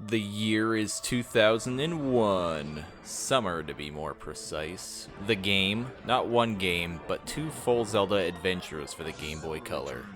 The year is 2001. Summer to be more precise. The game, not one game, but two full Zelda adventures for the Game Boy Color.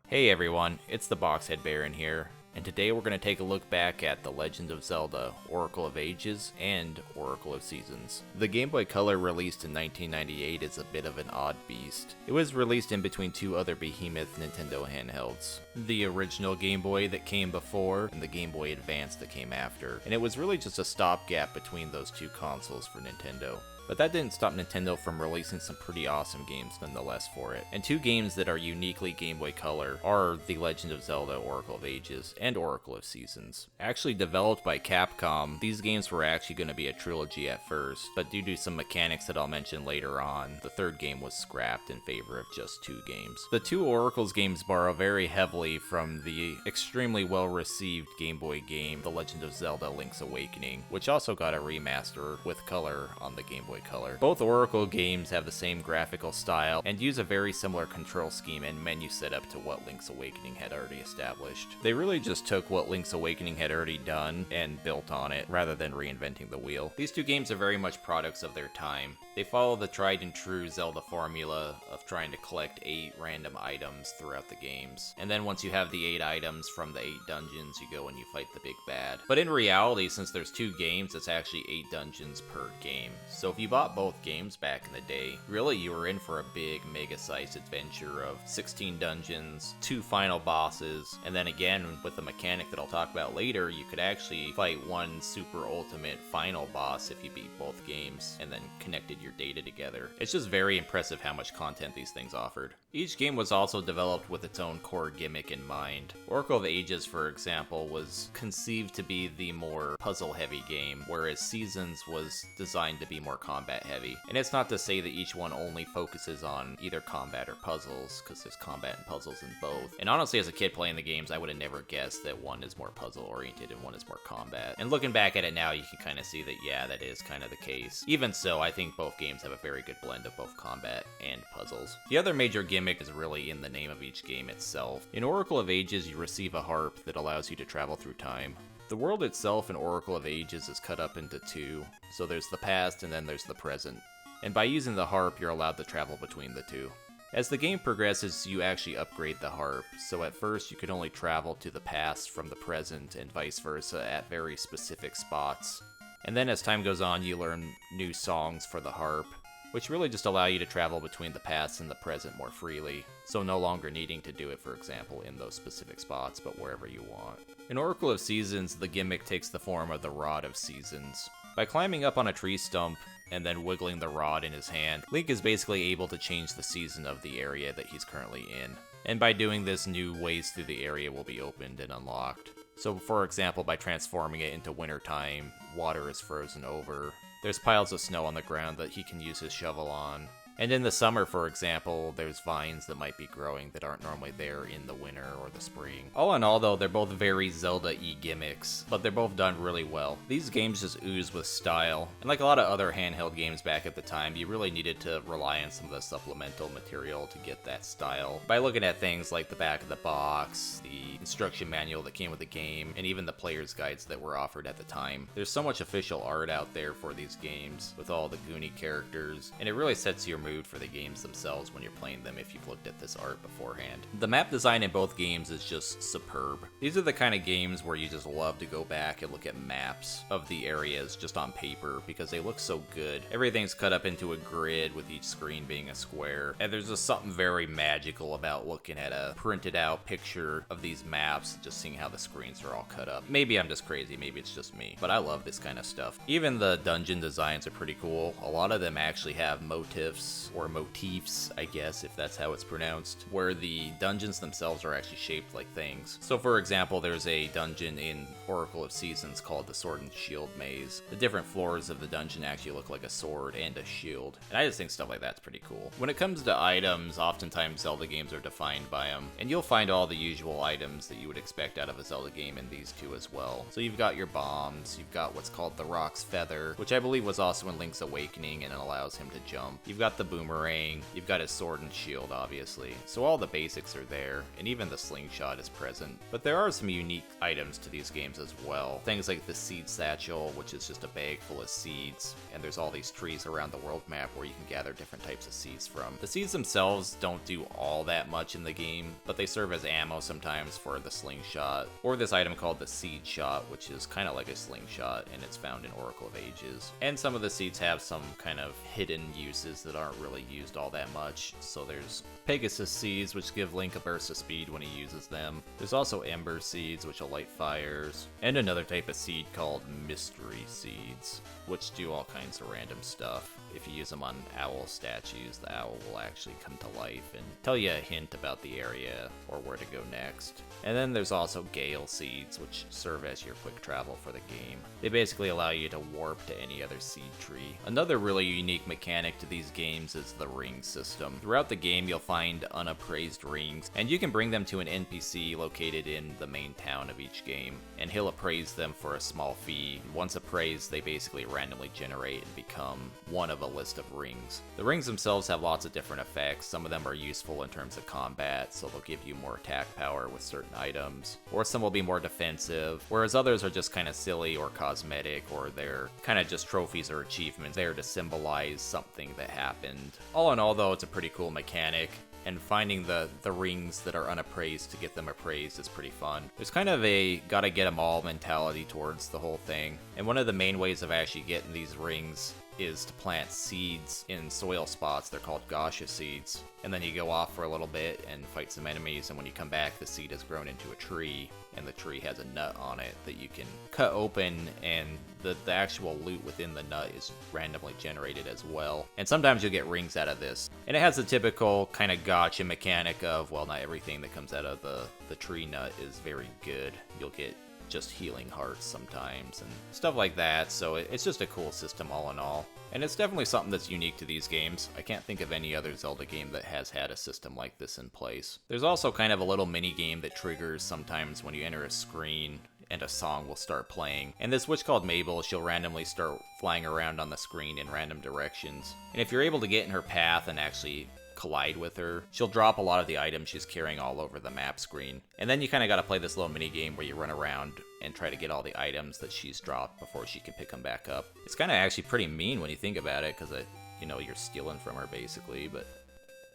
Hey everyone, it's the Boxhead Baron here, and today we're going to take a look back at The Legend of Zelda, Oracle of Ages, and Oracle of Seasons. The Game Boy Color, released in 1998, is a bit of an odd beast. It was released in between two other behemoth Nintendo handhelds. The original Game Boy that came before, and the Game Boy Advance that came after. And it was really just a stopgap between those two consoles for Nintendo. But that didn't stop Nintendo from releasing some pretty awesome games nonetheless for it. And two games that are uniquely Game Boy Color are The Legend of Zelda, Oracle of Ages, and Oracle of Seasons. Actually developed by Capcom, these games were actually going to be a trilogy at first, but due to some mechanics that I'll mention later on, the third game was scrapped in favor of just two games. The two Oracle's games borrow very heavily from the extremely well-received Game Boy game, The Legend of Zelda Link's Awakening, which also got a remaster with color on the Game Boy Color. Both Oracle games have the same graphical style and use a very similar control scheme and menu setup to what Link's Awakening had already established. They really just took what Link's Awakening had already done and built on it, rather than reinventing the wheel. These two games are very much products of their time. They follow the tried and true Zelda formula of trying to collect 8 random items throughout the games. And then once you have the 8 items from the 8 dungeons, you go and you fight the big bad. But in reality, since there's 2 games, it's actually 8 dungeons per game. So if you bought both games back in the day, really you were in for a big mega-sized adventure of 16 dungeons, 2 final bosses, and then again with the mechanic that I'll talk about later, you could actually fight one super ultimate final boss if you beat both games and then connected your data together. It's just very impressive how much content these things offered. Each game was also developed with its own core gimmick in mind. Oracle of Ages, for example, was conceived to be the more puzzle-heavy game, whereas Seasons was designed to be more combat-heavy. And it's not to say that each one only focuses on either combat or puzzles, because there's combat and puzzles in both. And honestly, as a kid playing the games, I would have never guessed that one is more puzzle-oriented and one is more combat. And looking back at it now, you can kind of see that, yeah, that is kind of the case. Even so, I think both games have a very good blend of both combat and puzzles. The other major gimmick is really in the name of each game itself. In Oracle of Ages, you receive a harp that allows you to travel through time. The world itself in Oracle of Ages is cut up into 2, so there's the past and then there's the present. And by using the harp, you're allowed to travel between the 2. As the game progresses, you actually upgrade the harp, so at first you could only travel to the past from the present and vice versa at very specific spots. And then as time goes on, you learn new songs for the harp, which really just allow you to travel between the past and the present more freely, so no longer needing to do it, for example, in those specific spots, but wherever you want. In Oracle of Seasons, the gimmick takes the form of the Rod of Seasons. By climbing up on a tree stump and then wiggling the rod in his hand, Link is basically able to change the season of the area that he's currently in. And by doing this, new ways through the area will be opened and unlocked. So for example, by transforming it into wintertime, water is frozen over. There's piles of snow on the ground that he can use his shovel on. And in the summer, for example, there's vines that might be growing that aren't normally there in the winter or the spring. All in all, though, they're both very Zelda-y gimmicks, but they're both done really well. These games just ooze with style, and like a lot of other handheld games back at the time, you really needed to rely on some of the supplemental material to get that style. By looking at things like the back of the box, the instruction manual that came with the game, and even the player's guides that were offered at the time. There's so much official art out there for these games, with all the Goonie characters, and it really sets your mood for the games themselves when you're playing them if you've looked at this art beforehand. The map design in both games is just superb. These are the kind of games where you just love to go back and look at maps of the areas just on paper because they look so good. Everything's cut up into a grid with each screen being a square, and there's just something very magical about looking at a printed out picture of these maps, just seeing how the screens are all cut up. Maybe I'm just crazy, maybe it's just me, but I love this kind of stuff. Even the dungeon designs are pretty cool. A lot of them actually have motifs or motifs, I guess, if that's how it's pronounced, where the dungeons themselves are actually shaped like things. So for example, there's a dungeon in Oracle of Seasons called the Sword and Shield Maze. The different floors of the dungeon actually look like a sword and a shield, and I just think stuff like that's pretty cool. When it comes to items, oftentimes Zelda games are defined by them, and you'll find all the usual items that you would expect out of a Zelda game in these two as well. So you've got your bombs, you've got what's called the Rock's Feather, which I believe was also in Link's Awakening and it allows him to jump. You've got the boomerang, you've got his sword and shield obviously, so all the basics are there, and even the slingshot is present. But there are some unique items to these games as well. Things like the seed satchel, which is just a bag full of seeds, and there's all these trees around the world map where you can gather different types of seeds from. The seeds themselves don't do all that much in the game, but they serve as ammo sometimes for the slingshot, or this item called the seed shot, which is kind of like a slingshot, and it's found in Oracle of Ages. And some of the seeds have some kind of hidden uses that aren't really used all that much. So there's Pegasus seeds, which give Link a burst of speed when he uses them. There's also Ember seeds, which will light fires, and another type of seed called Mystery seeds, which do all kinds of random stuff. If you use them on owl statues, the owl will actually come to life and tell you a hint about the area or where to go next. And then there's also Gale seeds, which serve as your quick travel for the game. They basically allow you to warp to any other seed tree. Another really unique mechanic to these games is the ring system. Throughout the game, you'll find unappraised rings, and you can bring them to an NPC located in the main town of each game, and he'll appraise them for a small fee. Once appraised, they basically randomly generate and become one of a list of rings. The rings themselves have lots of different effects. Some of them are useful in terms of combat, so they'll give you more attack power with certain items, or some will be more defensive, whereas others are just kind of silly or cosmetic, or they're kind of just trophies or achievements there to symbolize something that happened. All in all though, it's a pretty cool mechanic, and finding the rings that are unappraised to get them appraised is pretty fun. There's kind of a gotta get them all mentality towards the whole thing, and one of the main ways of actually getting these rings is to plant seeds in soil spots. They're called gacha seeds. And then you go off for a little bit and fight some enemies, and when you come back, the seed has grown into a tree, and the tree has a nut on it that you can cut open, and the actual loot within the nut is randomly generated as well. And sometimes you'll get rings out of this. And it has the typical kind of gacha mechanic of, well, not everything that comes out of the tree nut is very good. You'll get just healing hearts sometimes and stuff like that, so it's just a cool system all in all. And it's definitely something that's unique to these games. I can't think of any other Zelda game that has had a system like this in place. There's also kind of a little mini game that triggers sometimes when you enter a screen and a song will start playing. And this witch called Mabel, she'll randomly start flying around on the screen in random directions. And if you're able to get in her path and actually collide with her, she'll drop a lot of the items she's carrying all over the map screen. And then you kind of got to play this little mini game where you run around and try to get all the items that she's dropped before she can pick them back up. It's kind of actually pretty mean when you think about it, because you're stealing from her basically, but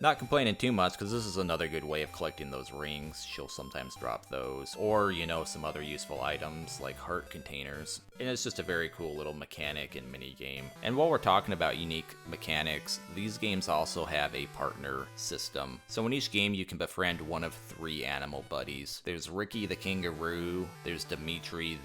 not complaining too much, because this is another good way of collecting those rings. She'll sometimes drop those, or, some other useful items like heart containers. And it's just a very cool little mechanic and mini game. And while we're talking about unique mechanics, these games also have a partner system. So in each game, you can befriend one of 3 animal buddies. There's Ricky the kangaroo, there's Dimitri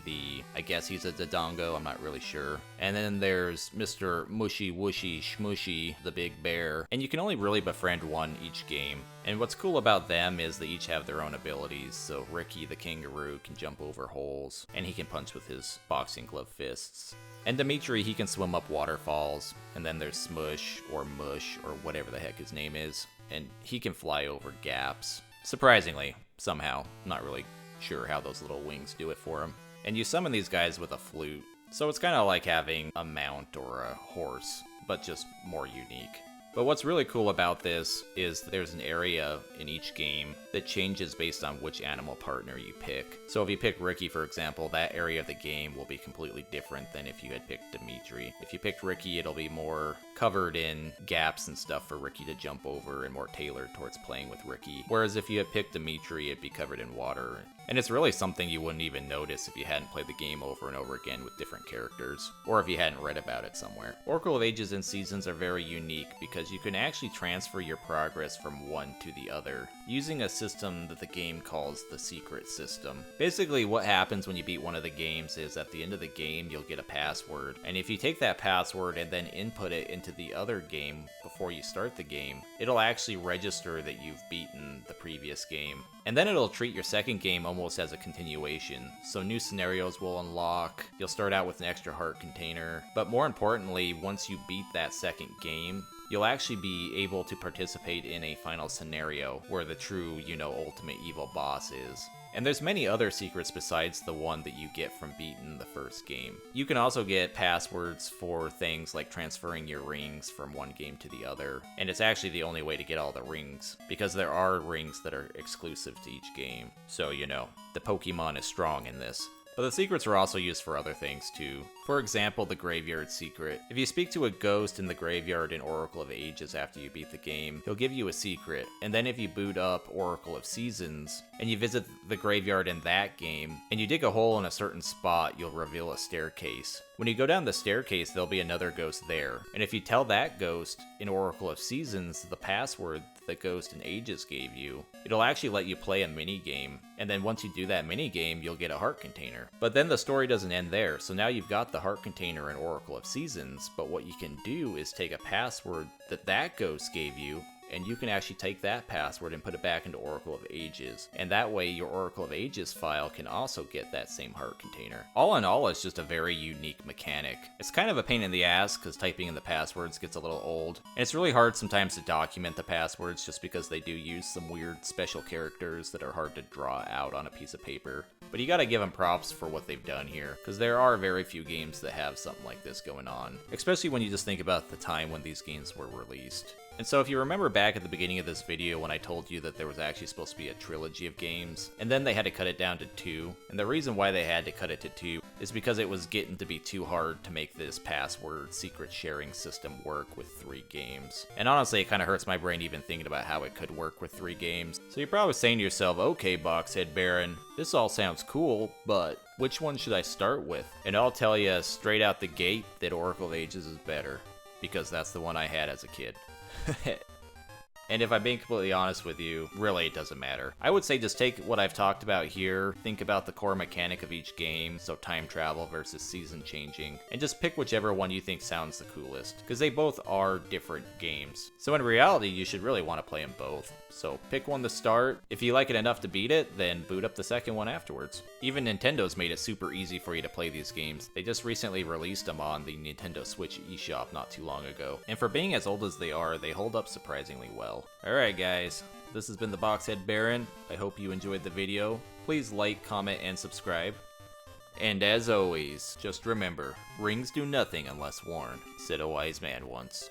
I guess he's a Dodongo, I'm not really sure. And then there's Mr. Mushy Wushy Shmushy, the big bear. And you can only really befriend one each game. And what's cool about them is they each have their own abilities. So Ricky the kangaroo can jump over holes, and he can punch with his boxing glove fists. And Dimitri, he can swim up waterfalls. And then there's Smush, or Mush, or whatever the heck his name is, and he can fly over gaps. Surprisingly, somehow. I'm not really sure how those little wings do it for him. And you summon these guys with a flute. So it's kind of like having a mount or a horse, but just more unique. But what's really cool about this is there's an area in each game that changes based on which animal partner you pick. So if you pick Ricky, for example, that area of the game will be completely different than if you had picked Dimitri. If you picked Ricky, it'll be more covered in gaps and stuff for Ricky to jump over and more tailored towards playing with Ricky. Whereas if you had picked Dimitri, it'd be covered in water. And it's really something you wouldn't even notice if you hadn't played the game over and over again with different characters, or if you hadn't read about it somewhere. Oracle of Ages and Seasons are very unique because you can actually transfer your progress from one to the other, using a system that the game calls the secret system. Basically, what happens when you beat one of the games is at the end of the game, you'll get a password, and if you take that password and then input it into the other game before you start the game, it'll actually register that you've beaten the previous game. And then it'll treat your second game almost as a continuation. So new scenarios will unlock, you'll start out with an extra heart container, but more importantly, once you beat that second game, you'll actually be able to participate in a final scenario where the true, ultimate evil boss is. And there's many other secrets besides the one that you get from beating the first game. You can also get passwords for things like transferring your rings from one game to the other, and it's actually the only way to get all the rings, because there are rings that are exclusive to each game. So, you know, the Pokemon is strong in this. But the secrets are also used for other things too. For example, the graveyard secret. If you speak to a ghost in the graveyard in Oracle of Ages after you beat the game, he'll give you a secret. And then if you boot up Oracle of Seasons, and you visit the graveyard in that game, and you dig a hole in a certain spot, you'll reveal a staircase. When you go down the staircase, there'll be another ghost there. And if you tell that ghost in Oracle of Seasons the password that Ghost in Ages gave you, it'll actually let you play a mini game. And then once you do that mini game, you'll get a heart container. But then the story doesn't end there, so now you've got the heart container in Oracle of Seasons, but what you can do is take a password that ghost gave you, and you can actually take that password and put it back into Oracle of Ages. And that way your Oracle of Ages file can also get that same heart container. All in all, it's just a very unique mechanic. It's kind of a pain in the ass because typing in the passwords gets a little old. And it's really hard sometimes to document the passwords just because they do use some weird special characters that are hard to draw out on a piece of paper. But you gotta give them props for what they've done here, because there are very few games that have something like this going on. Especially when you just think about the time when these games were released. And so if you remember back at the beginning of this video when I told you that there was actually supposed to be a trilogy of games, and then they had to cut it down to 2, and the reason why they had to cut it to 2 is because it was getting to be too hard to make this password secret sharing system work with 3 games. And honestly, it kind of hurts my brain even thinking about how it could work with 3 games. So you're probably saying to yourself, okay Boxhead Baron, this all sounds cool, but which one should I start with? And I'll tell you straight out the gate that Oracle of Ages is better, because that's the one I had as a kid. And if I'm being completely honest with you, really it doesn't matter. I would say just take what I've talked about here, think about the core mechanic of each game, so time travel versus season changing, and just pick whichever one you think sounds the coolest, because they both are different games. So in reality, you should really want to play them both. So pick one to start. If you like it enough to beat it, then boot up the second one afterwards. Even Nintendo's made it super easy for you to play these games. They just recently released them on the Nintendo Switch eShop not too long ago. And for being as old as they are, they hold up surprisingly well. Alright guys, this has been the Boxhead Baron. I hope you enjoyed the video. Please like, comment, and subscribe. And as always, just remember, rings do nothing unless worn, said a wise man once.